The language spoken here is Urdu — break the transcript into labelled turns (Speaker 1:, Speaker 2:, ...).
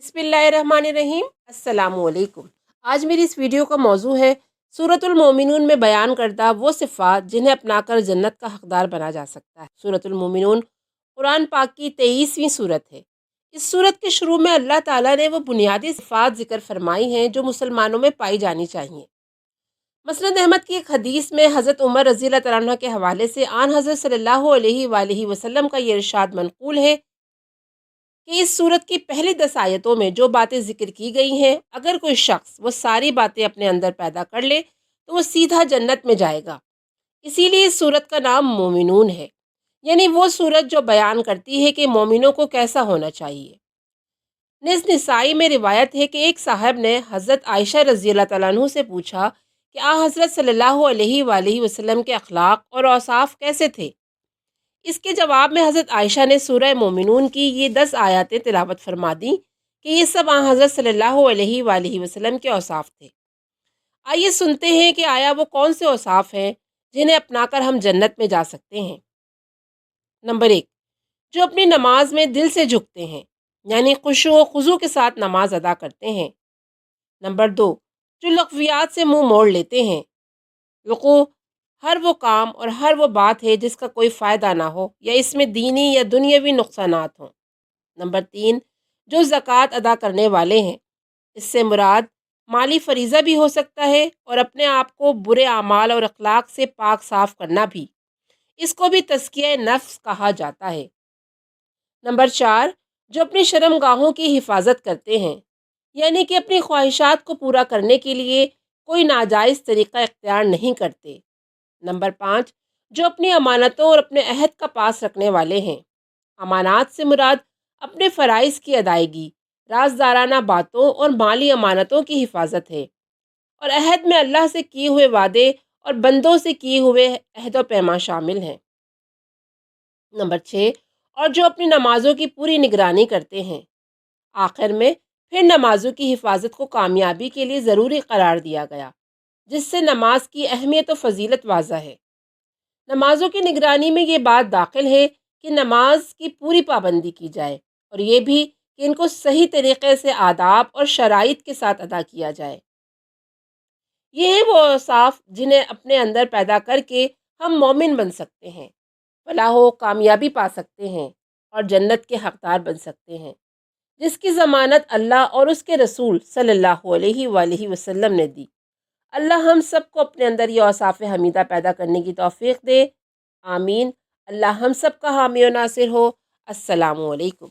Speaker 1: بسم اللہ الرحمن الرحیم۔ السلام علیکم۔ آج میری اس ویڈیو کا موضوع ہے سورۃ المومنون میں بیان کردہ وہ صفات جنہیں اپنا کر جنت کا حقدار بنا جا سکتا ہے۔ سورۃ المومنون قرآن پاک کی 23ویں سورت ہے۔ اس سورت کے شروع میں اللہ تعالیٰ نے وہ بنیادی صفات ذکر فرمائی ہیں جو مسلمانوں میں پائی جانی چاہیے۔ مسند احمد کی ایک حدیث میں حضرت عمر رضی اللہ تعالیٰ عنہ کے حوالے سے آن حضرت صلی اللہ علیہ وآلہ وسلم کا یہ ارشاد منقول ہے کہ اس سورت کی پہلی 10 آیتوں میں جو باتیں ذکر کی گئی ہیں، اگر کوئی شخص وہ ساری باتیں اپنے اندر پیدا کر لے تو وہ سیدھا جنت میں جائے گا۔ اسی لیے اس سورت کا نام مومنون ہے، یعنی وہ سورت جو بیان کرتی ہے کہ مومنوں کو کیسا ہونا چاہیے۔ نیز نسائی میں روایت ہے کہ ایک صاحب نے حضرت عائشہ رضی اللہ تعالیٰ عنہ سے پوچھا کہ حضرت صلی اللہ علیہ وآلہ وسلم کے اخلاق اور اوصاف کیسے تھے؟ اس کے جواب میں حضرت عائشہ نے سورہ مومنون کی یہ 10 آیاتیں تلاوت فرما دیں کہ یہ سب حضرت صلی اللہ علیہ وآلہ وسلم کے اوصاف تھے۔ آئیے سنتے ہیں کہ آیا وہ کون سے اوصاف ہیں جنہیں اپنا کر ہم جنت میں جا سکتے ہیں۔ نمبر 1، جو اپنی نماز میں دل سے جھکتے ہیں، یعنی خشوع و خضوع کے ساتھ نماز ادا کرتے ہیں۔ نمبر 2، جو لغویات سے منہ موڑ لیتے ہیں، لغو ہر وہ کام اور ہر وہ بات ہے جس کا کوئی فائدہ نہ ہو یا اس میں دینی یا دنیاوی نقصانات ہوں۔ نمبر 3، جو زکوٰۃ ادا کرنے والے ہیں، اس سے مراد مالی فریضہ بھی ہو سکتا ہے اور اپنے آپ کو برے اعمال اور اخلاق سے پاک صاف کرنا بھی، اس کو بھی تزکیہ نفس کہا جاتا ہے۔ نمبر 4، جو اپنی شرمگاہوں کی حفاظت کرتے ہیں، یعنی کہ اپنی خواہشات کو پورا کرنے کے لیے کوئی ناجائز طریقہ اختیار نہیں کرتے۔ نمبر 5، جو اپنی امانتوں اور اپنے عہد کا پاس رکھنے والے ہیں۔ امانات سے مراد اپنے فرائض کی ادائیگی، رازدارانہ باتوں اور مالی امانتوں کی حفاظت ہے، اور عہد میں اللہ سے کیے ہوئے وعدے اور بندوں سے کیے ہوئے عہد و پیمان شامل ہیں۔ نمبر 6، اور جو اپنی نمازوں کی پوری نگرانی کرتے ہیں۔ آخر میں پھر نمازوں کی حفاظت کو کامیابی کے لیے ضروری قرار دیا گیا، جس سے نماز کی اہمیت و فضیلت واضح ہے۔ نمازوں کی نگرانی میں یہ بات داخل ہے کہ نماز کی پوری پابندی کی جائے، اور یہ بھی کہ ان کو صحیح طریقے سے آداب اور شرائط کے ساتھ ادا کیا جائے۔ یہ ہیں وہ اوصاف جنہیں اپنے اندر پیدا کر کے ہم مومن بن سکتے ہیں، فلاح و کامیابی پا سکتے ہیں اور جنت کے حقدار بن سکتے ہیں، جس کی ضمانت اللہ اور اس کے رسول صلی اللہ علیہ وآلہ وسلم نے دی۔ اللہ ہم سب کو اپنے اندر یہ اوصاف حمیدہ پیدا کرنے کی توفیق دے، آمین۔ اللہ ہم سب کا حامی و ناصر ہو۔ السلام علیکم۔